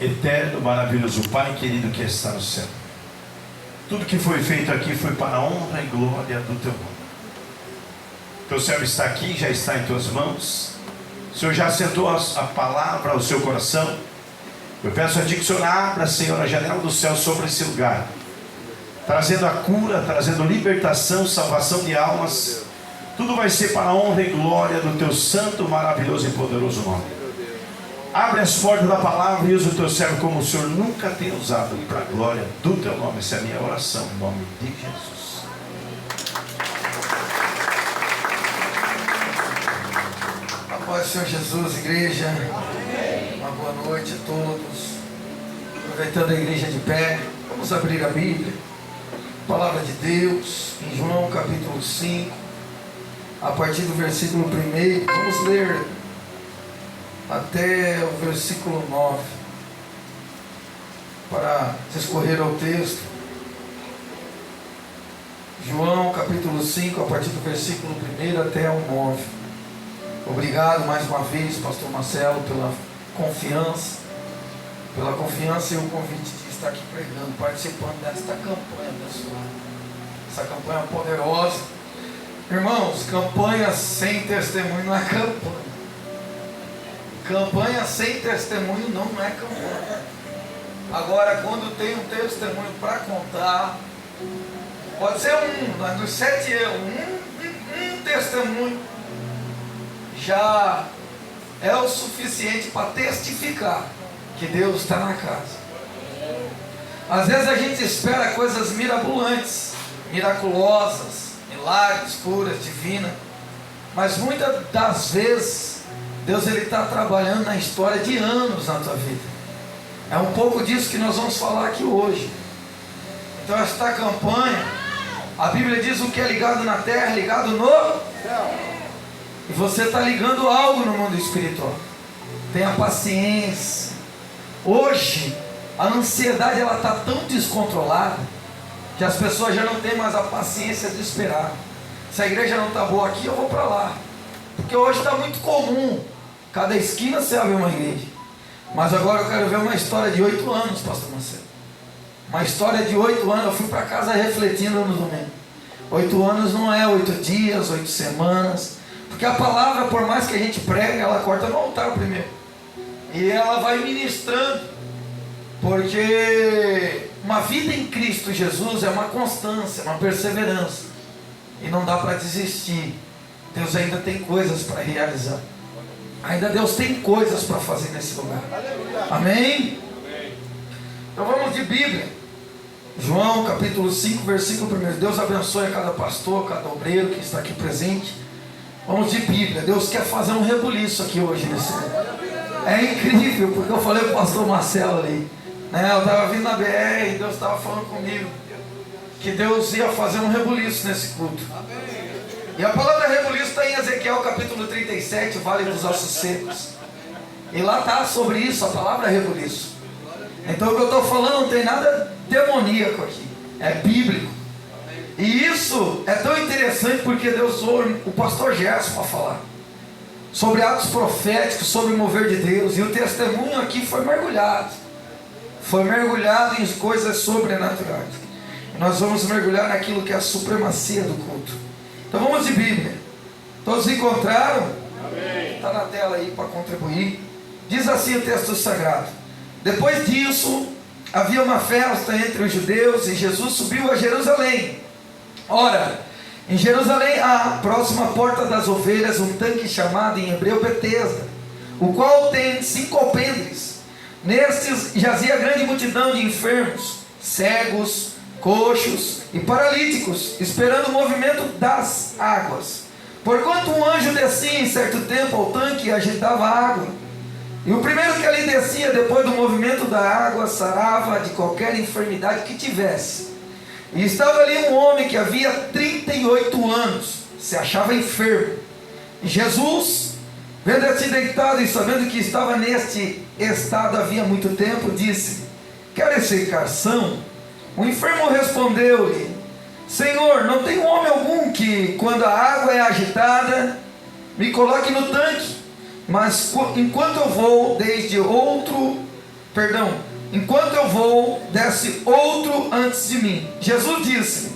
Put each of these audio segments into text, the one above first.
Eterno, maravilhoso Pai querido que está no céu, tudo que foi feito aqui foi para a honra e glória do Teu nome. Teu servo está aqui, já está em Tuas mãos. O Senhor já acertou a palavra ao seu coração. Eu peço a Ti que o Senhor abra, Senhor, a janela do céu sobre esse lugar, trazendo a cura, trazendo libertação, salvação de almas. Tudo vai ser para a honra e glória do Teu santo, maravilhoso e poderoso nome. Abre as portas da palavra e usa o Teu servo como o Senhor nunca tem usado, para a glória do Teu nome. Essa é a minha oração, em nome de Jesus. A paz do Senhor Jesus, igreja. Uma boa noite a todos. Aproveitando a igreja de pé, vamos abrir a Bíblia. Palavra de Deus, em João capítulo 5, a partir do versículo 1. Vamos ler até o versículo 9, para discorrer ao texto. João capítulo 5, a partir do versículo 1 até o 9. Obrigado mais uma vez, pastor Marcelo, pela confiança e o convite de estar aqui pregando, participando desta campanha abençoada, essa campanha poderosa. Irmãos, campanha sem testemunho não é campanha. Campanha sem testemunho não é campanha. Agora, quando tem um testemunho para contar, pode ser mas dos 7 um testemunho já é o suficiente para testificar que Deus está na casa. Às vezes a gente espera coisas mirabolantes, miraculosas, milagres, curas, divinas, mas muitas das vezes Deus está trabalhando na história de anos na tua vida. É um pouco disso que nós vamos falar aqui hoje. Então esta campanha, a Bíblia diz: o que é ligado na terra é ligado no céu. E você está ligando algo no mundo espiritual. Tenha paciência. Hoje a ansiedade está tão descontrolada que as pessoas já não têm mais a paciência de esperar. Se a igreja não está boa aqui, eu vou para lá, porque hoje está muito comum, cada esquina você abre uma igreja. Mas agora eu quero ver uma história de 8 anos, pastor Marcelo. Uma história de 8 anos. Eu fui para casa refletindo no domingo. 8 anos não é 8 dias, 8 semanas, porque a palavra, por mais que a gente pregue, ela corta no altar primeiro, e ela vai ministrando, porque uma vida em Cristo Jesus é uma constância, uma perseverança, e não dá para desistir. Deus ainda tem coisas para realizar, ainda Deus tem coisas para fazer nesse lugar. Amém? Então vamos de Bíblia. João capítulo 5, versículo 1. Deus abençoe a cada pastor, cada obreiro que está aqui presente. Vamos de Bíblia. Deus quer fazer um rebuliço aqui hoje nesse lugar. É incrível, porque eu falei para o pastor Marcelo ali, né? Eu estava vindo na BR e Deus estava falando comigo que Deus ia fazer um rebuliço nesse culto. E a palavra rebuliço está em Ezequiel capítulo 37, Vale dos Ossos Secos. E lá está sobre isso, a palavra rebuliço. Então o que eu estou falando não tem nada demoníaco aqui, é bíblico. E isso é tão interessante porque Deus usou o pastor Gerson para falar sobre atos proféticos, sobre o mover de Deus. E o testemunho aqui foi mergulhado em coisas sobrenaturais. E nós vamos mergulhar naquilo que é a supremacia do culto. Então vamos de Bíblia. Todos encontraram? Está na tela aí para contribuir. Diz assim o texto sagrado: depois disso havia uma festa entre os judeus e Jesus subiu a Jerusalém. Ora, em Jerusalém há, próxima à porta das ovelhas, um tanque chamado em hebreu Betesda, o qual tem 5 alpendres. Nestes jazia grande multidão de enfermos, cegos, coxos e paralíticos, esperando o movimento das águas. Porquanto um anjo descia em certo tempo ao tanque e agitava a água. E o primeiro que ali descia, depois do movimento da água, sarava de qualquer enfermidade que tivesse. E estava ali um homem que havia 38 anos, se achava enfermo. E Jesus, vendo este deitado e sabendo que estava neste estado havia muito tempo, disse: queres ficar são? O enfermo respondeu-lhe: Senhor, não tem homem algum que, quando a água é agitada, me coloque no tanque, mas enquanto eu vou, desde outro enquanto eu vou, desce outro antes de mim. Jesus disse: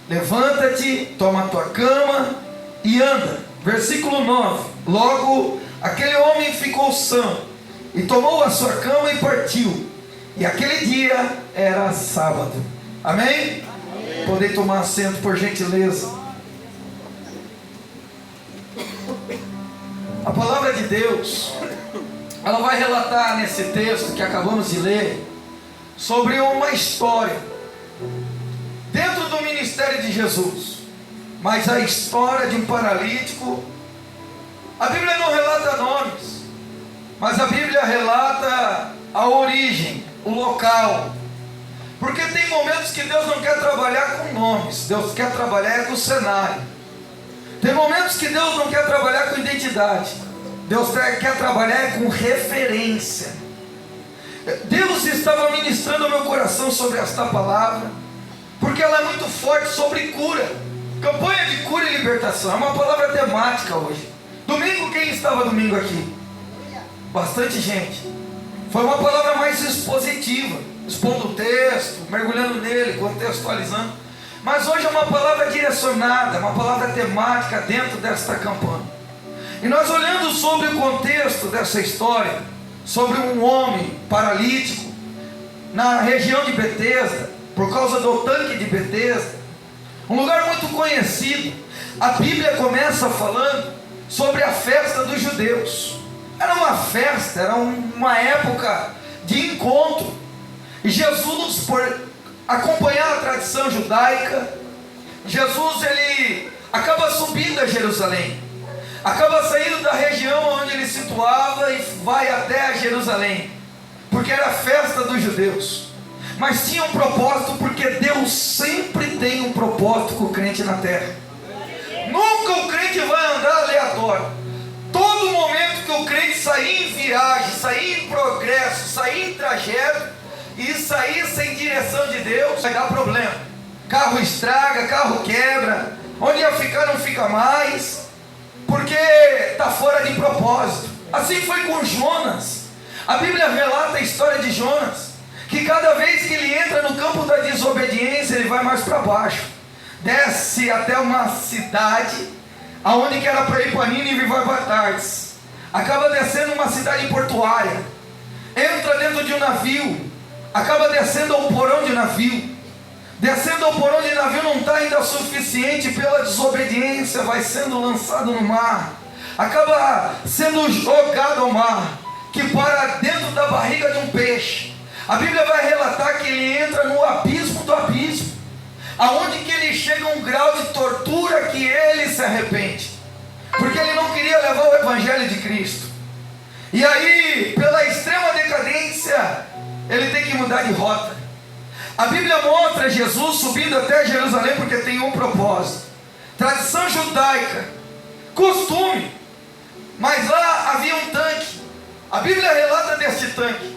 levanta-te, toma a tua cama e anda. Versículo 9. Logo aquele homem ficou são, e tomou a sua cama e partiu. E aquele dia era sábado. Amém? Amém. Podem tomar assento, por gentileza. A palavra de Deus, ela vai relatar nesse texto que acabamos de ler, sobre uma história dentro do ministério de Jesus. Mas a história de um paralítico, a Bíblia não relata nomes, mas a Bíblia relata a origem, o local. Porque tem momentos que Deus não quer trabalhar com nomes, Deus quer trabalhar com o cenário. Tem momentos que Deus não quer trabalhar com identidade, Deus quer trabalhar com referência. Deus estava ministrando ao meu coração sobre esta palavra, porque ela é muito forte sobre cura. Campanha de cura e libertação, é uma palavra temática hoje. Domingo, quem estava domingo aqui? Bastante gente. Foi uma palavra mais expositiva, expondo o texto, mergulhando nele, contextualizando. Mas hoje é uma palavra direcionada, uma palavra temática dentro desta campanha. E nós olhando sobre o contexto dessa história, sobre um homem paralítico na região de Betesda, por causa do tanque de Betesda, um lugar muito conhecido. A Bíblia começa falando sobre a festa dos judeus. Era uma festa, era uma época de encontro. E Jesus, por acompanhar a tradição judaica, Jesus ele acaba subindo a Jerusalém, acaba saindo da região onde ele situava e vai até a Jerusalém, porque era a festa dos judeus. Mas tinha um propósito, porque Deus sempre tem um propósito com o crente na terra. Nunca o crente vai andar aleatório. Todo momento que o crente sair em viagem, sair em progresso, sair em trajeto e sair sem direção de Deus, vai dar problema. Carro estraga, carro quebra, onde ia ficar não fica mais, porque está fora de propósito. Assim foi com Jonas. A Bíblia relata a história de Jonas, que cada vez que ele entra no campo da desobediência, ele vai mais para baixo, desce até uma cidade, aonde que era para ir para Nínive e vai para Tarsis, acaba descendo uma cidade portuária, entra dentro de um navio, acaba descendo ao porão de navio. Descendo ao porão de navio não está ainda suficiente, pela desobediência vai sendo lançado no mar, acaba sendo jogado ao mar, que para dentro da barriga de um peixe. A Bíblia vai relatar que ele entra no abismo do abismo, aonde que ele chega a um grau de tortura que ele se arrepende, porque ele não queria levar o evangelho de Cristo. E aí, pela extrema decadência, ele tem que mudar de rota. A Bíblia mostra Jesus subindo até Jerusalém porque tem um propósito. Tradição judaica, costume. Mas lá havia um tanque. A Bíblia relata deste tanque.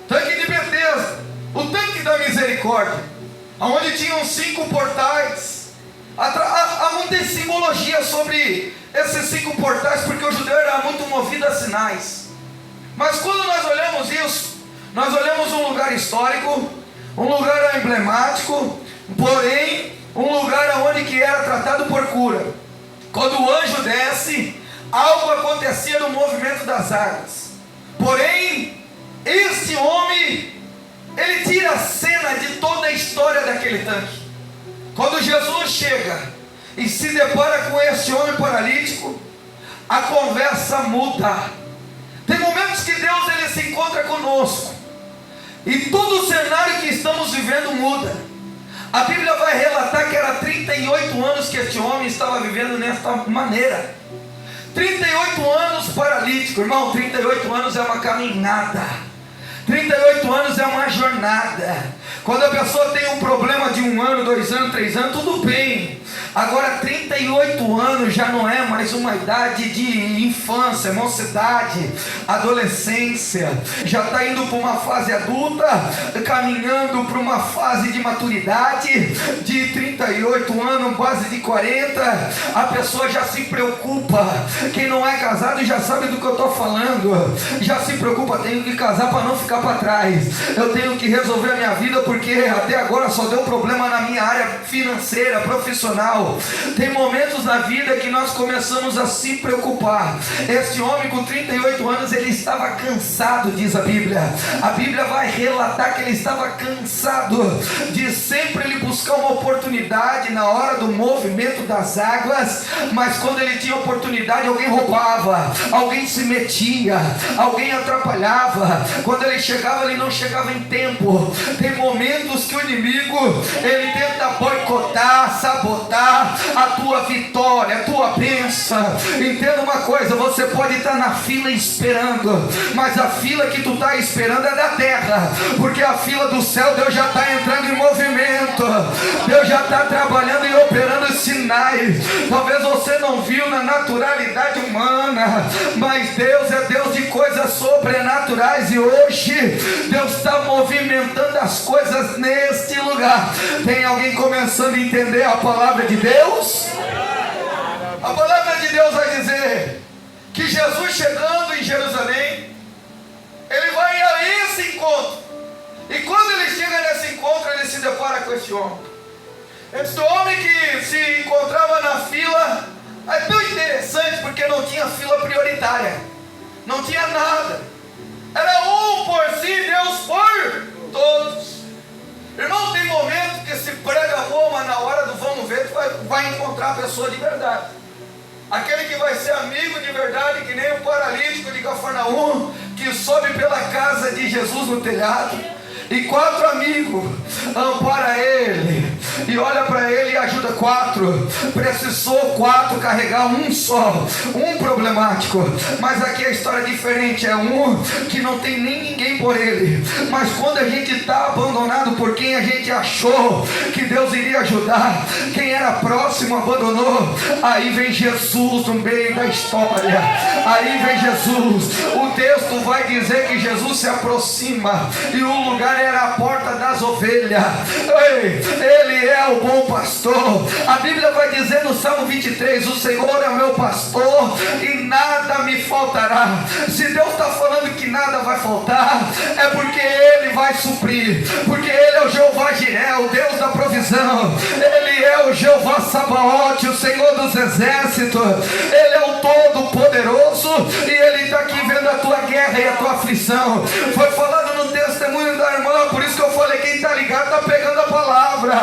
Tanque de Betesda, o tanque da misericórdia, onde tinham 5 portais. Há muita simbologia sobre esses 5 portais, porque o judeu era muito movido a sinais. Mas quando nós olhamos isso, nós olhamos um lugar histórico, um lugar emblemático, porém um lugar onde que era tratado por cura. Quando o anjo desce, algo acontecia no movimento das águas. Porém, este homem, ele tira a cena de toda a história daquele tanque. Quando Jesus chega e se depara com este homem paralítico, a conversa muda. Tem momentos que Deus ele se encontra conosco e todo o cenário que estamos vivendo muda. A Bíblia vai relatar que era 38 anos que este homem estava vivendo nesta maneira. 38 anos paralítico, irmão. 38 anos é uma caminhada, 38 anos é uma jornada. Quando a pessoa tem um problema de 1 ano, 2 anos, 3 anos, tudo bem. Agora 38 anos já não é mais uma idade de infância, mocidade, adolescência. Já está indo para uma fase adulta, caminhando para uma fase de maturidade. De 38 anos, base de 40, a pessoa já se preocupa. Quem não é casado já sabe do que eu estou falando. Já se preocupa, tenho que casar para não ficar para trás. Eu tenho que resolver a minha vida porque até agora só deu problema na minha área financeira, profissional. Tem momentos na vida que nós começamos a se preocupar. Este homem com 38 anos, ele estava cansado, diz a Bíblia. A Bíblia vai relatar que ele estava cansado de sempre ele buscar uma oportunidade na hora do movimento das águas, mas quando ele tinha oportunidade, alguém roubava, alguém se metia, alguém atrapalhava. Quando ele chegava, ele não chegava em tempo. Tem momentos que o inimigo, ele tenta boicotar, sabotar a tua vitória, a tua bênção. Entenda uma coisa, você pode estar na fila esperando, mas a fila que tu está esperando é da terra, porque a fila do céu, Deus já está entrando em movimento, Deus já está trabalhando e operando sinais. Talvez você não viu na naturalidade humana, mas Deus é Deus de coisas sobrenaturais, e hoje Deus está movimentando as coisas neste lugar. Tem alguém começando a entender a palavra de Deus? A palavra de Deus vai dizer que Jesus, chegando em Jerusalém, ele vai a esse encontro, e quando ele chega nesse encontro, ele se depara com esse homem. Esse homem que se encontrava na fila. É tão interessante porque não tinha fila prioritária, não tinha nada, era um por si, Deus por todos. Irmão, tem momento que se prega Roma, na hora do vamos ver, tu vai encontrar a pessoa de verdade, aquele que vai ser amigo de verdade, que nem o paralítico de Cafarnaum, que sobe pela casa de Jesus no telhado, e 4 amigos ampara ele, e olha para ele e ajuda 4. Precisou 4 carregar um só, um problemático. Mas aqui a história é diferente, é um que não tem nem ninguém por ele, mas quando a gente está abandonado por quem a gente achou que Deus iria ajudar, quem era próximo abandonou, aí vem Jesus no meio da história, aí vem Jesus. O texto vai dizer que Jesus se aproxima, e o lugar era a porta das ovelhas. Ele é o bom pastor. A Bíblia vai dizer no Salmo 23, o Senhor é o meu pastor e nada me faltará. Se Deus está falando que nada vai faltar, é porque Ele vai suprir, porque Ele é o Jeová Jiré, o Deus da provisão. Ele é o Jeová Sabaote, o Senhor dos exércitos. Ele é o Todo-Poderoso, e Ele está aqui vendo a tua guerra e a tua aflição. Foi falado no testemunho da irmã, por isso que eu falei, quem está ligado está pegando a palavra.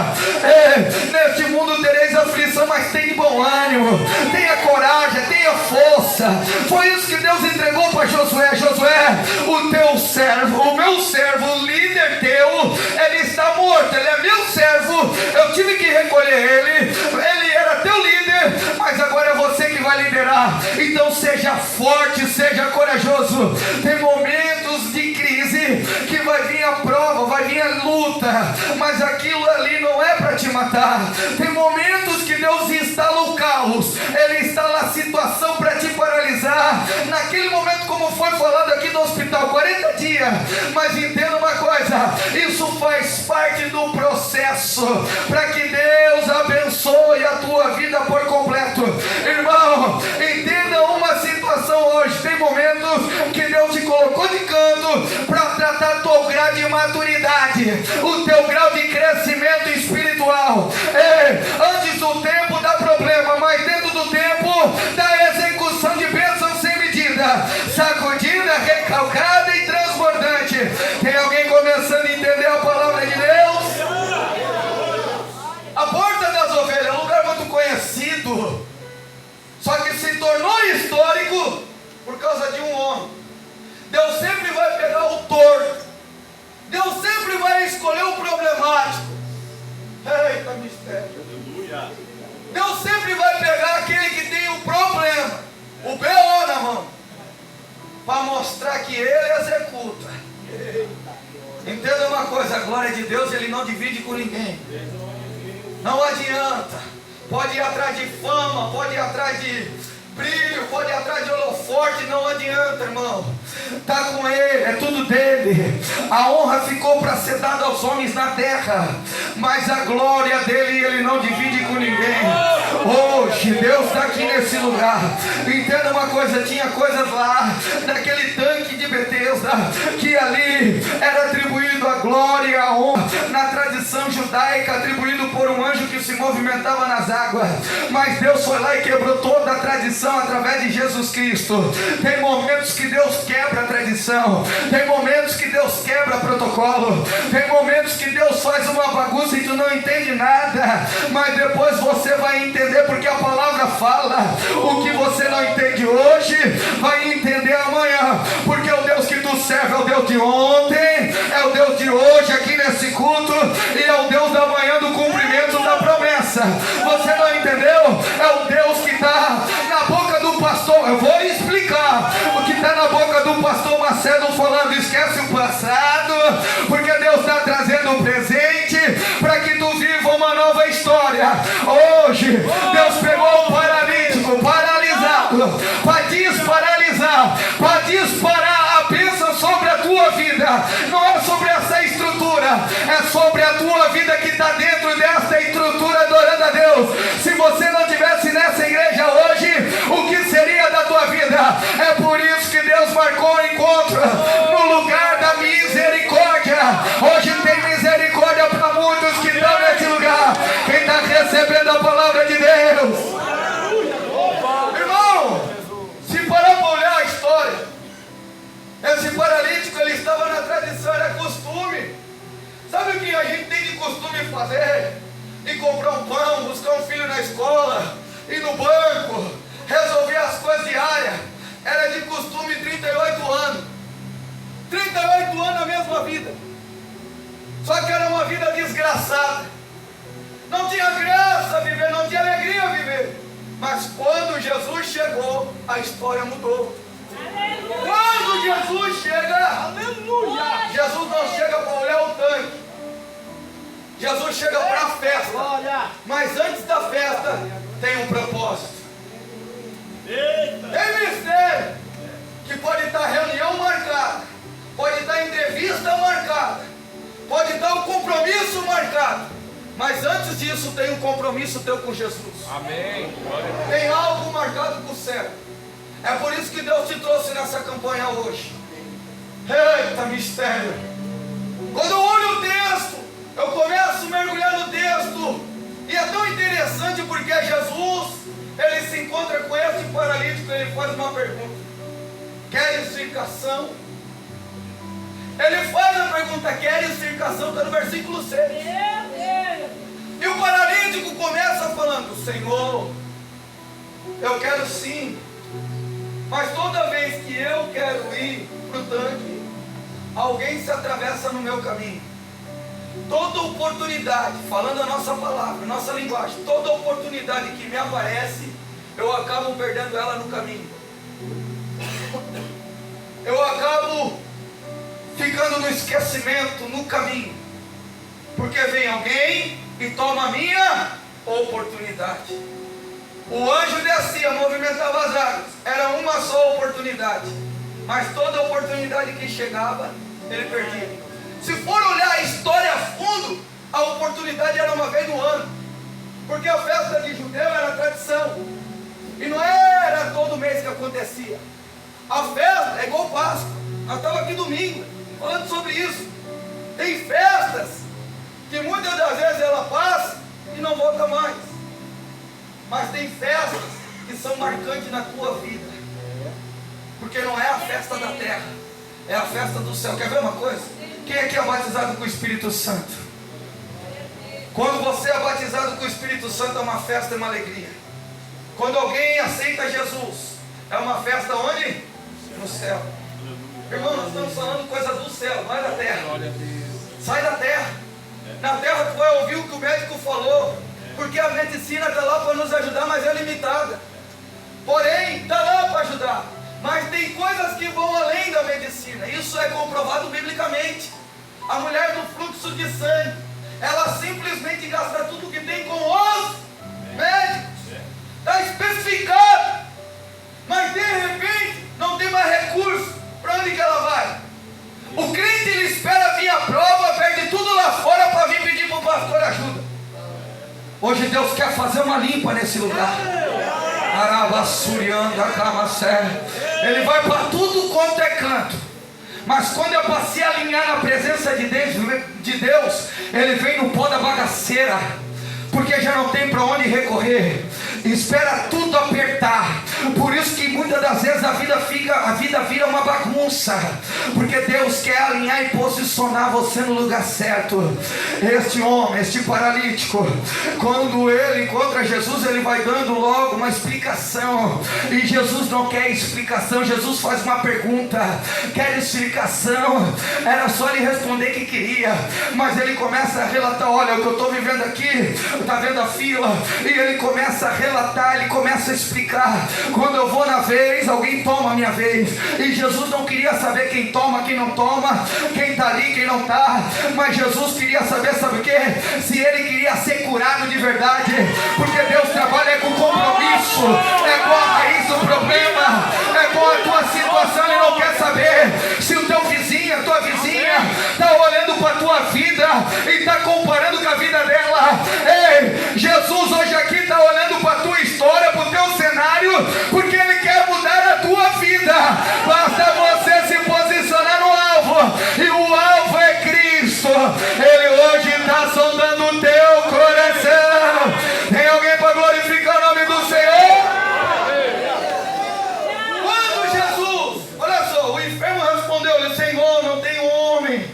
Neste mundo tereis aflição, mas tenha bom ânimo, tenha coragem, tenha força. Foi isso que Deus entregou para Josué. Josué, o teu servo, o meu servo, o líder teu, ele está morto, ele é meu servo, eu tive que recolher ele era teu líder, mas agora é você que vai liderar. Então seja forte, seja corajoso. Tem momentos de crise que vai vir a prova, vai vir a luta, mas aquilo ali não é para te matar. Tem momentos que Deus instala o caos, Ele instala a situação para te paralisar. Naquele momento, como foi falado aqui no hospital, 40 dias. Mas entenda uma coisa, isso faz parte do processo, para que Deus abençoe a tua vida por completo. Irmão, entenda uma situação hoje. Tem momentos que Deus te colocou de canto para tratar teu grau de maturidade, o teu grau de crescimento espiritual. Antes do tempo dá problema, mas dentro do tempo dá execução de bênção sem medida, sacudida, recalcada e transbordante. Tem alguém começando a entender a palavra de Deus? A porta das ovelhas é um lugar muito conhecido, só que se tornou histórico por causa de um homem. Deus sempre vai pegar o torto, Deus sempre vai escolher o problemático. Eita mistério. Deus sempre vai pegar aquele que tem o problema, o B.O. na mão, para mostrar que Ele executa. Entenda uma coisa, a glória de Deus Ele não divide com ninguém. Não adianta. pode ir atrás de fama, pode ir atrás de brilho, pode ir atrás de holofote, não adianta, irmão. Está com Ele, é tudo dele. A honra ficou para ser dada aos homens na terra, mas a glória dele Ele não divide com ninguém. Hoje Deus está aqui nesse lugar. Entenda uma coisa, tinha coisas lá naquele tanque de Betesda que ali era atribuído a glória e a honra, na tradição judaica atribuído por um anjo que se movimentava nas águas, mas Deus foi lá e quebrou toda a tradição através de Jesus Cristo. Tem momentos que Deus quebra a tradição, tem momentos que Deus quebra protocolo, tem momentos que Deus faz uma bagunça e tu não entende nada, mas depois você vai entender, porque a palavra fala: o que você não entende hoje, vai entender amanhã, porque o Deus que tu serve é o Deus de ontem, é o Deus de hoje aqui nesse culto, e é o Deus da manhã do cumprimento da promessa. Você não entendeu? É o Deus que está na boca do pastor. Eu vou explicar o que está na boca do pastor Macedo, falando: esquece o passado, porque Deus está trazendo um presente para que tu viva uma nova história. Hoje Deus pegou o paralítico, paralisado, para desparalisar, para disparar a bênção sobre a tua vida. Não é sobre essa estrutura, é sobre a tua vida que está dentro dessa estrutura, adorando a Deus. Se você não estivesse nessa igreja hoje, o que seria da tua vida? É por isso que Deus marcou o encontro no lugar da misericórdia. Hoje tem misericórdia para muitos que estão nesse lugar. Quem está recebendo a palavra de Deus, irmão, se parar para olhar a história, esse paralítico, ele estava na tradição, era costume. Sabe o que a gente tem de costume fazer? De comprar um pão, buscar um filho na escola, ir no banco, resolver as coisas diárias. Era de costume 38 anos. 38 anos a mesma vida. Só que era uma vida desgraçada. Não tinha graça a viver, não tinha alegria a viver. Mas quando Jesus chegou, a história mudou. Quando Jesus chega, aleluia, Jesus não chega para olhar o tanque, Jesus chega para a festa. Mas antes da festa tem um propósito. Tem mistério que pode estar reunião marcada, pode estar entrevista marcada, pode estar um compromisso marcado, mas antes disso tem um compromisso teu com Jesus. Amém. Tem algo marcado com o céu. É por isso que Deus te trouxe nessa campanha hoje. Eita mistério! Quando eu olho o texto, eu começo a mergulhar no texto, e é tão interessante porque Jesus, ele se encontra com esse paralítico, ele faz uma pergunta: queres circação? Ele faz a pergunta: queres circação? Está no versículo 6. E o paralítico começa falando: Senhor, eu quero sim, mas toda vez que eu quero ir para o tanque, alguém se atravessa no meu caminho. Toda oportunidade, falando a nossa palavra, a nossa linguagem, toda oportunidade que me aparece, eu acabo perdendo ela no caminho. Eu acabo ficando no esquecimento, no caminho, porque vem alguém e toma a minha oportunidade. O anjo descia, movimentava as águas, era uma só oportunidade, mas toda oportunidade que chegava, ele perdia. Se for olhar a história a fundo, a oportunidade era uma vez no ano, porque a festa de judeu era tradição, e não era todo mês que acontecia. A festa é igual Páscoa. Nós estamos aqui domingo falando sobre isso. Tem festas que muitas das vezes ela passa e não volta mais, mas tem festas que são marcantes na tua vida, porque não é a festa da terra, é a festa do céu. Quer ver uma coisa? Quem aqui é batizado com o Espírito Santo? Quando você é batizado com o Espírito Santo, é uma festa, é uma alegria. Quando alguém aceita Jesus, é uma festa onde? No céu. Irmão, nós estamos falando coisas do céu, não é da terra. Sai da terra. Na terra tu vai ouvir o que o médico falou, porque a medicina está lá para nos ajudar, mas é limitada. Porém, está lá para ajudar, mas tem coisas que vão além da medicina. Isso é comprovado biblicamente. A mulher do fluxo de sangue, ela simplesmente gasta tudo que tem com os médicos. Hoje Deus quer fazer uma limpa nesse lugar. Ele vai para tudo quanto é canto. Mas quando eu passei a alinhar na presença de Deus, Ele vem no pó da bagaceira, porque já não tem para onde recorrer. Espera tudo apertar. Por isso que muitas das vezes a vida vira uma bagunça, porque Deus quer alinhar e posicionar você no lugar certo. Este homem, este paralítico, quando ele encontra Jesus, ele vai dando logo uma explicação. E Jesus não quer explicação. Jesus faz uma pergunta: quer explicação? Era só ele responder que queria, mas ele começa a relatar: olha, o que eu estou vivendo aqui, está vendo a fila? E ele começa a relatar, ele começa a explicar. Quando eu vou na vez, alguém toma a minha vez. E Jesus não queria saber quem toma, quem não toma, quem está ali, quem não está. Mas Jesus queria saber, sabe o que? Se ele queria ser curado de verdade. Porque Deus trabalha com compromisso. É com a raiz do problema, é com a tua situação. Ele não quer saber se o teu vizinho, a tua vizinha está olhando para a tua vida e está comparando com a vida dela. Ei, Jesus hoje aqui está olhando para a tua história, para o teu cenário, porque Ele quer mudar a tua vida. Basta você se posicionar no alvo, e o alvo é Cristo. Ele hoje está sondando o teu coração. Tem alguém para glorificar o nome do Senhor? Quando Jesus, olha só, o enfermo respondeu-lhe: Senhor, não tem homem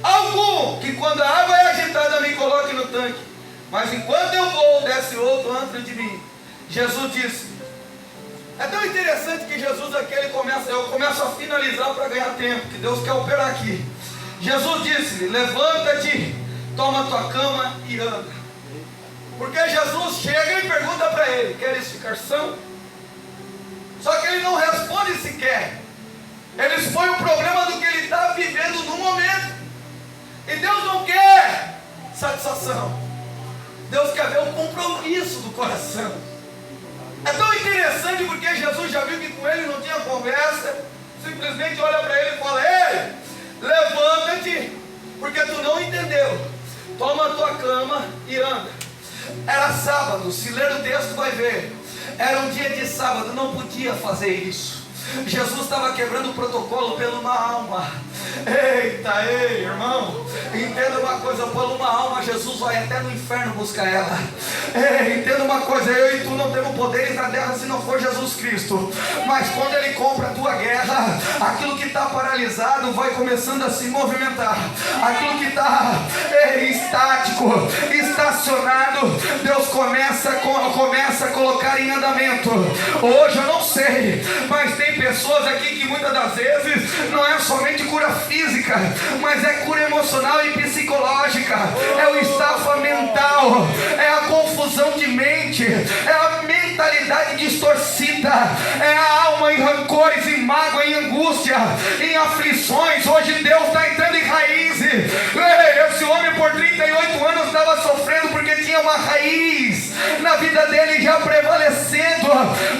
algum que quando a água é agitada me coloque no tanque, mas enquanto eu vou, desce outro antes de mim. Jesus disse, é tão interessante que Jesus aqui, eu começo a finalizar para ganhar tempo, que Deus quer operar aqui. Jesus disse-lhe: levanta-te, toma tua cama e anda. Porque Jesus chega e pergunta para ele: queres ficar são? Só que ele não responde sequer. Ele expõe o problema do que ele está vivendo no momento. E Deus não quer satisfação, Deus quer ver o compromisso do coração. É tão interessante porque Jesus já viu que com ele não tinha conversa. Simplesmente olha para ele e fala: ei, levanta-te, porque tu não entendeu, toma a tua cama e anda. Era sábado, se ler o texto vai ver, era um dia de sábado, não podia fazer isso. Jesus estava quebrando o protocolo pela uma alma. Eita, ei, irmão, entenda uma coisa: por uma alma Jesus vai até no inferno buscar ela. Ei, entenda uma coisa: eu e tu não temos poderes na terra se não for Jesus Cristo. Mas quando Ele compra a tua guerra, aquilo que está paralisado vai começando a se movimentar. Aquilo que está estático, estacionado, Deus começa a colocar em andamento. Hoje eu não sei, mas tem pessoas aqui que muitas das vezes não é somente cura física, mas é cura emocional e psicológica. É o estafa mental, é a confusão de mente, é a mentalidade distorcida, é a alma em rancores, em mágoa, em angústia, em aflições. Hoje Deus está entrando em raízes. Esse homem por 38 anos estava sofrendo porque tinha uma raiz na vida dele já prevalecendo.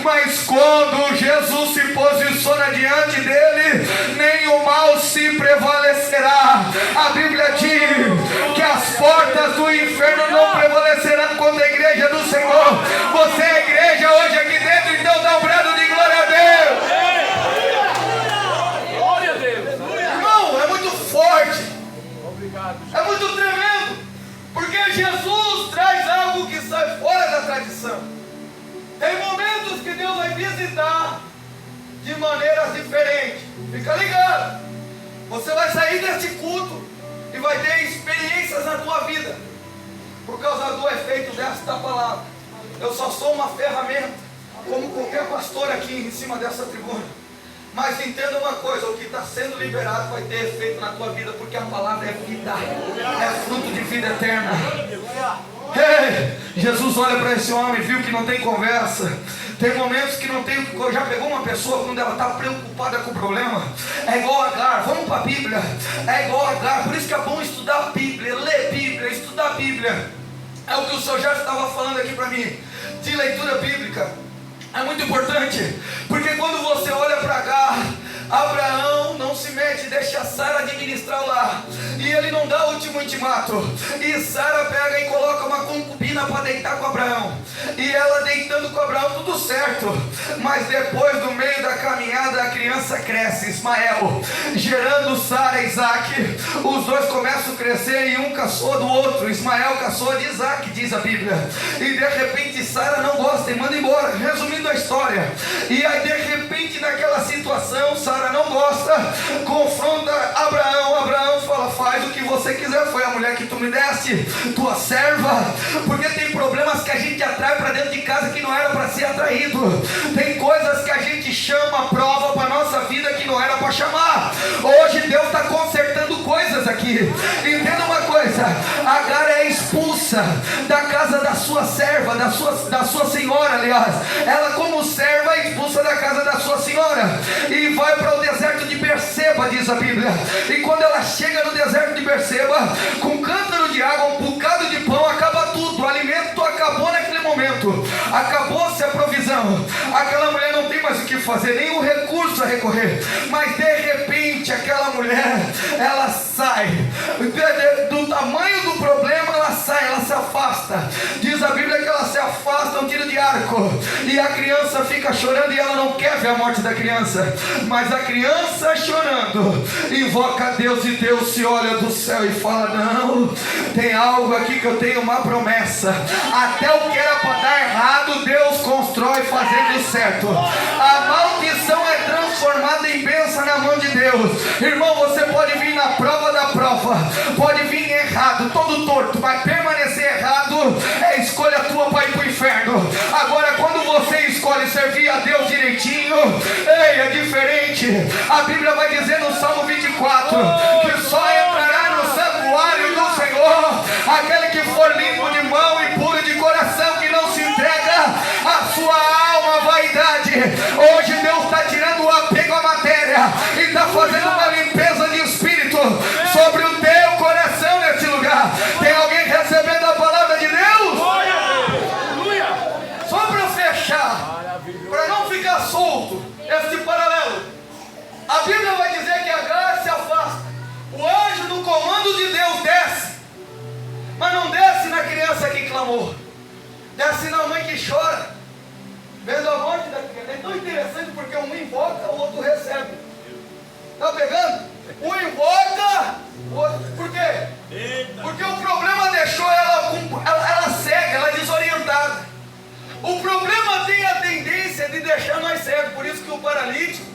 Mas quando Jesus se posiciona diante dele, nem o mal se prevalecerá. A Bíblia diz que as portas do inferno não prevalecerão contra a igreja do Senhor. Você é igreja hoje aqui dentro, então dá um brado de glória a Deus. Glória a Deus. Irmão, é muito forte, é muito tremendo, porque Jesus traz algo que sai fora da tradição. Tem momentos que Deus vai visitar de maneiras diferentes. Fica ligado, você vai sair deste culto e vai ter experiências na tua vida por causa do efeito desta palavra. Eu só sou uma ferramenta, como qualquer pastor aqui em cima dessa tribuna. Mas entenda uma coisa: o que está sendo liberado vai ter efeito na tua vida, porque a palavra é vida, é fruto de vida eterna. Jesus olha para esse homem, viu que não tem conversa. Tem momentos que não tem. Já pegou uma pessoa quando ela está preocupada com o problema? É igual a Agar. Vamos para a Bíblia. É igual a Agar. Por isso que é bom estudar a Bíblia, ler a Bíblia, estudar a Bíblia. É o que o Sr. Gerson estava falando aqui para mim, de leitura bíblica. É muito importante, porque quando você olha para Agar, Abraão não se mete, deixa Sara administrar lá, e ele não dá o último intimato, e Sara pega e coloca uma concubina divina para deitar com Abraão. E ela deitando com Abraão, tudo certo. Mas depois, no meio da caminhada, a criança cresce, Ismael, gerando Sara e Isaac. Os dois começam a crescer e um caçou do outro. Ismael caçou de Isaac, diz a Bíblia. E de repente Sara não gosta e manda embora. Resumindo a história. E aí de repente naquela situação, Sara não gosta, confronta Abraão. Abraão fala: faz o que você quiser, foi a mulher que tu me deste, tua serva. Porque tem problemas que a gente atrai para dentro de casa que não era para ser atraído. Tem coisas que a gente chama prova para nossa vida que não era para chamar. Hoje Deus está consertando coisas aqui. Entenda uma coisa: Agar é expulsa da casa da sua serva, da sua senhora, aliás. Ela como serva é expulsa da casa da sua senhora e vai para o deserto de Berseba, diz a Bíblia. E quando ela chega no deserto de Berseba, com um cântaro de água, um bocado de pão, acaba tudo. O alimento acabou naquele momento. Acabou-se a provisão. Aquela mulher não tem mais o que fazer, nenhum recurso a recorrer. Mas de repente aquela mulher, ela sai do tamanho do problema, ela sai, ela se afasta. Diz a Bíblia que ela se afasta, um tiro de arco, e a criança fica chorando, e ela não quer ver a morte da criança. Mas a criança chorando invoca a Deus, e Deus se olha do céu e fala: não, tem algo aqui que eu tenho uma promessa. Até o que era para dar errado, Deus constrói fazendo certo. A maldição é transformada em bênção na mão de Deus. Irmão, você pode vir na prova da prova, pode vir errado, todo torto, mas permanecer errado é escolha tua para ir para o inferno. Agora, quando você escolhe servir a Deus direitinho, ei, é diferente. A Bíblia vai dizer no Salmo 24 que só entrará no santuário do Senhor aquele que for limpo de mão e puro de coração, que não se entrega a sua alma à vaidade. Hoje Deus está tirando o apego à matéria e está fazendo uma limpeza de espírito sobre o teu coração nesse lugar. Tem alguém recebendo a palavra de Deus? Só para fechar, para não ficar solto esse paralelo, a Bíblia vai dizer que Agar se afasta. O anjo no comando de Deus desce, mas não desce na criança que clamou, desce na mãe que chora, vendo a morte da criança. É tão interessante porque um invoca, o outro recebe. Está pegando? Um invoca, o outro. Por quê? Porque o problema deixou ela cega, ela desorientada. O problema tem a tendência de deixar nós cegos. Por isso que o paralítico,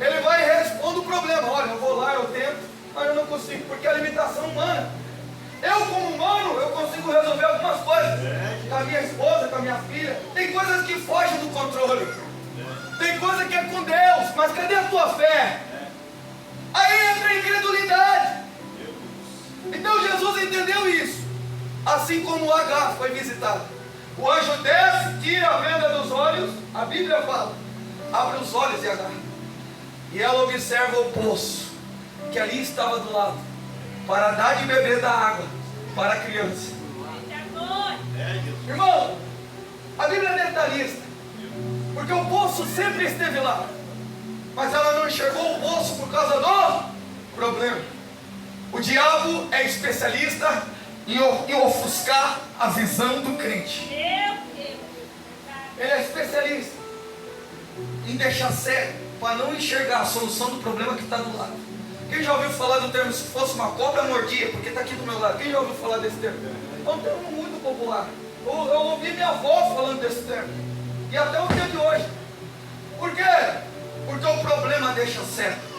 ele vai e responde o problema: olha, eu vou lá, eu tento, mas eu não consigo, porque é a limitação humana. Eu como humano, eu consigo resolver algumas coisas com a minha esposa, com a minha filha. Tem coisas que fogem do controle, tem coisa que é com Deus, mas cadê a tua fé? Aí entra a incredulidade. Então Jesus entendeu isso. Assim como Agar foi visitado, o anjo desce, tira a venda dos olhos. A Bíblia fala: abre os olhos de Agar, e ela observa o poço que ali estava do lado, para dar de beber da água para a criança. Irmão, a Bíblia é detalhista, porque o poço sempre esteve lá, mas ela não enxergou o poço por causa do problema. O diabo é especialista em ofuscar a visão do crente. Ele é especialista em deixar cego, para não enxergar a solução do problema que está do lado. Quem já ouviu falar do termo: se fosse uma cobra mordia, porque está aqui do meu lado? Quem já ouviu falar desse termo? É um termo muito popular. Eu ouvi minha avó falando desse termo, e até o dia de hoje. Por quê? Porque o problema deixa cego.